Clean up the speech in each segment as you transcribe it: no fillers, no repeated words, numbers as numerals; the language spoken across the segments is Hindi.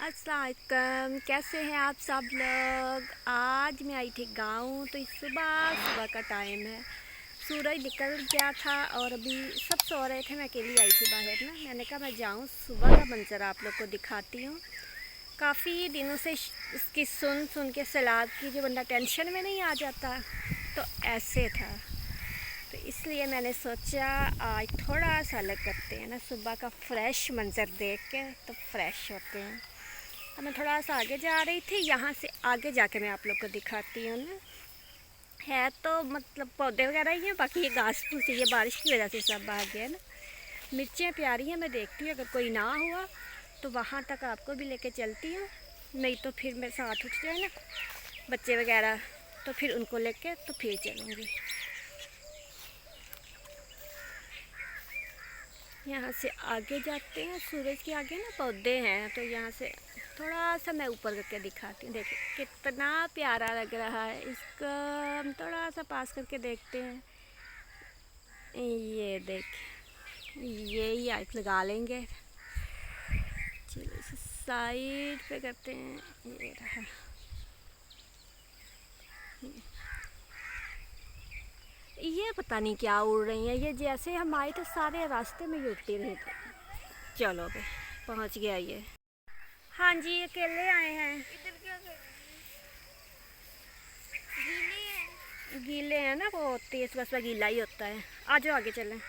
अस्सलाम वालेकुम, कैसे हैं आप सब लोग। आज मैं आई थी गाँव, तो इस सुबह सुबह का टाइम है, सूरज निकल गया था और अभी सब सो रहे थे। मैं अकेली आई थी बाहर ना। मैंने कहा मैं जाऊँ, सुबह का मंजर आप लोग को दिखाती हूँ। काफ़ी दिनों से इसकी सुन सुन के सैलाब की जो बंदा टेंशन में नहीं आ जाता, तो ऐसे था। तो इसलिए मैंने सोचा आज थोड़ा सा अलग करते हैं ना, सुबह का फ्रेश मंजर देख के तो फ्रेश होते हैं। अब मैं थोड़ा सा आगे जा रही थी, यहाँ से आगे जाके मैं आप लोग को दिखाती हूँ ना। है तो मतलब पौधे वगैरह ही हैं, बाकी ये घास फूस ये बारिश की वजह से सब भाग गया ना। मिर्चें प्यारी हैं, मैं देखती हूँ अगर कोई ना हुआ तो वहाँ तक आपको भी लेके चलती हूँ, नहीं तो फिर मेरे साथ उठ जाए ना बच्चे वगैरह, तो फिर उनको लेके तो फिर चलूँगी। यहाँ से आगे जाते हैं, सूरज के आगे ना पौधे हैं, तो यहाँ से थोड़ा सा मैं ऊपर करके दिखाती हूँ। देखिए कितना प्यारा लग रहा है। इसको हम थोड़ा सा पास करके देखते हैं। ये देखिए, ये ही आइट लगा लेंगे। चलिए इसे साइड पे करते हैं। ये रहा, ये पता नहीं क्या उड़ रही है। ये जैसे हम आए थे सारे रास्ते में ये उड़ती रही थी। चलो भाई पहुँच गया ये। हाँ जी, अकेले आए हैं। इधर क्या कर गीले हैं ना, वो तेज बस गीला ही होता है। आ जाओ आगे चलें।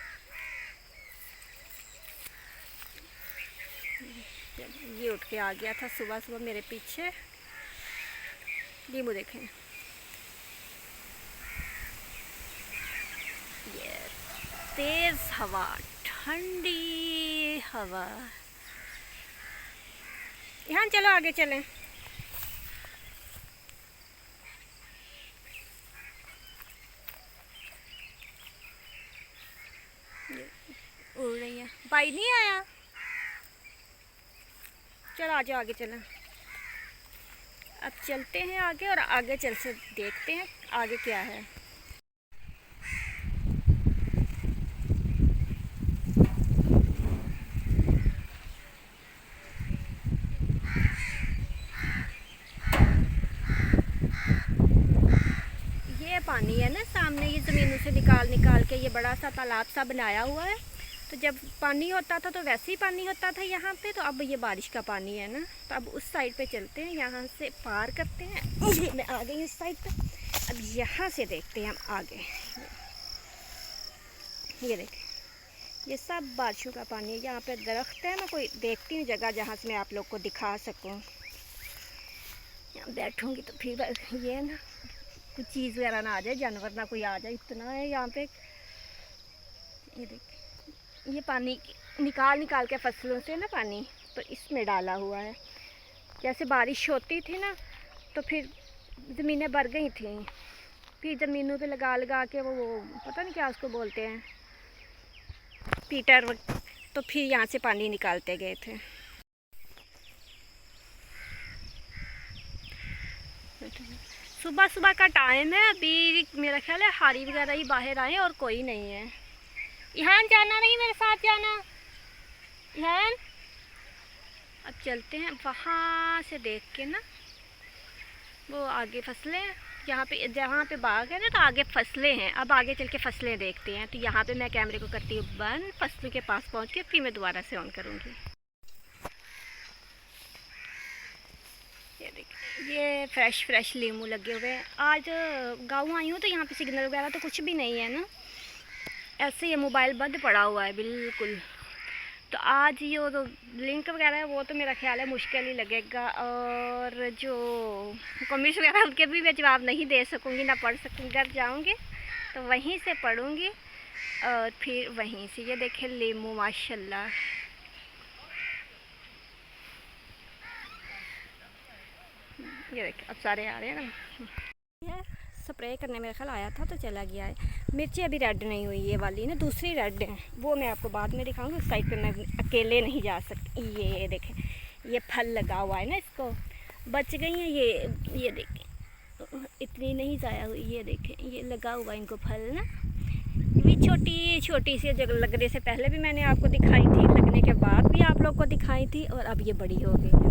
ये उठ के आ गया था सुबह सुबह मेरे पीछे। नींबू देखें, ये तेज हवा, ठंडी हवा। यहाँ चलो आगे चलें। उड़ रही है, भाई नहीं आया। चलो आ जाओ आगे चलें। अब चलते हैं आगे और आगे चल से देखते हैं आगे क्या है। ये पानी है ना सामने, ये ज़मीनों से निकाल निकाल के ये बड़ा सा तालाब सा बनाया हुआ है। तो जब पानी होता था तो वैसे ही पानी होता था यहाँ पे, तो अब ये बारिश का पानी है ना। तो अब उस साइड पे चलते हैं, यहाँ से पार करते हैं। ये मैं आ गई इस साइड पे। अब यहाँ से देखते हैं हम आगे। ये देखें, ये सब बारिशों का पानी है। यहाँ पे दरख्त है, मैं कोई देखती हूँ जगह जहाँ से मैं आप लोग को दिखा सकूँ। यहाँ बैठूँगी तो फिर ये ना कुछ चीज़ वगैरह ना आ जाए, जानवर ना कोई आ जाए, इतना है यहाँ पे। ये देखिए, ये पानी निकाल निकाल के फसलों से ना पानी तो इसमें डाला हुआ है। जैसे बारिश होती थी ना तो फिर ज़मीनें भर गई थी, फिर ज़मीनों पे लगा लगा के वो पता नहीं क्या उसको बोलते हैं, पीटर, तो फिर यहाँ से पानी निकालते गए थे। सुबह सुबह का टाइम है, अभी मेरा ख्याल है हारी वगैरह ही बाहर आए और कोई नहीं है। यहाँ जाना नहीं, मेरे साथ जाना। यहाँ अब चलते हैं वहाँ से देख के ना, वो आगे फसलें, यहाँ पे जहाँ पे बाग है ना तो आगे फसलें हैं। अब आगे चल के फसलें देखते हैं। तो यहाँ पे मैं कैमरे को करती हूँ बंद, फसलों के पास पहुँच के फिर मैं दोबारा से ऑन करूँगी। ये देखिए, ये फ्रेश फ्रेश लीमू लगे हुए हैं। आज गाँव आई हूँ तो यहाँ पे सिग्नल वगैरह तो कुछ भी नहीं है ना, ऐसे ये मोबाइल बंद पड़ा हुआ है बिल्कुल। तो आज ये तो लिंक वगैरह है वो तो मेरा ख्याल है मुश्किल ही लगेगा, और जो कमेंट्स वगैरह उनके भी मैं जवाब नहीं दे सकूँगी, ना पढ़ सकूँगी। घर जाऊँगी तो वहीं से पढ़ूँगी और फिर वहीं से। ये देखें लीमू माशाल्लाह। ये देखें अब सारे आ रहे हैं ना। स्प्रे करने मेरा ख्याल आया था तो चला गया है। मिर्ची अभी रेड नहीं हुई, ये वाली ना दूसरी रेड है, वो मैं आपको बाद में दिखाऊंगी। उस साइड पे मैं अकेले नहीं जा सकती। ये देखें, ये फल लगा हुआ है ना, इसको बच गई हैं ये देखें, इतनी नहीं ज़ाया हुई। ये देखें, ये लगा हुआ है इनको फल ना, भी छोटी छोटी सी जगह लगने से पहले भी मैंने आपको दिखाई थी, लगने के बाद भी आप लोग को दिखाई थी, और अब ये बड़ी हो गई है।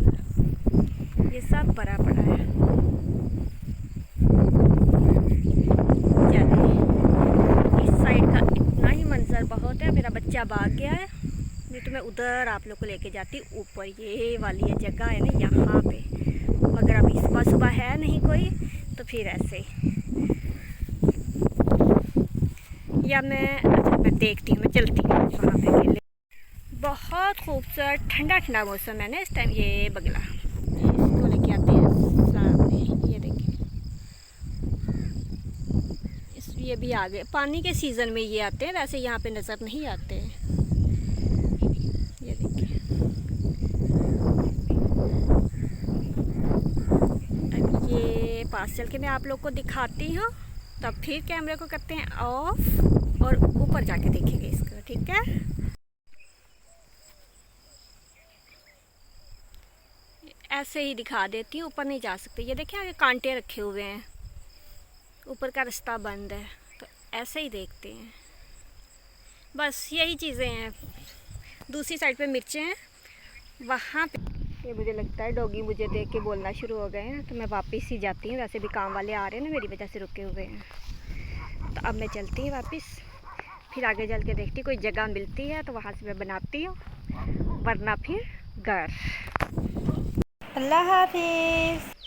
ये सब बड़ा बड़ा है। चलिए, इस साइड का इतना ही मंजर बहुत है। मेरा बच्चा भाग गया है, नहीं तो मैं उधर आप लोग को लेके जाती ऊपर। ये वाली ये जगह है ना, यहाँ पे अगर अभी सुबह सुबह है नहीं कोई तो फिर ऐसे, या मैं देखती हूँ, मैं चलती हूँ वहाँ पे अकेले। बहुत खूबसूरत ठंडा ठंडा मौसम है ना इस टाइम। ये बगला इसको लेके आते हैं सामने, ये देखिए ये भी आ गए। पानी के सीज़न में ये आते हैं, वैसे यहाँ पे नज़र नहीं आते। ये देखिए, अब ये पास चल के मैं आप लोग को दिखाती हूँ, तब फिर कैमरे को करते हैं ऑफ और ऊपर जाके देखेंगे इसको, ठीक है। ऐसे ही दिखा देती हूँ, ऊपर नहीं जा सकते। ये देखिए आगे कांटे रखे हुए हैं, ऊपर का रास्ता बंद है, तो ऐसे ही देखते हैं। बस यही चीज़ें हैं। दूसरी साइड पे मिर्चें हैं, वहाँ पे ये मुझे लगता है डॉगी मुझे देख के बोलना शुरू हो गए हैं, तो मैं वापस ही जाती हूँ। वैसे भी काम वाले आ रहे हैं ना, मेरी वजह से रुके हुए हैं, तो अब मैं चलती हूँ वापस। फिर आगे चल के देखती कोई जगह मिलती है तो वहाँ से मैं बनाती हूँ, वरना फिर घर। अल्लाह हाफिज़।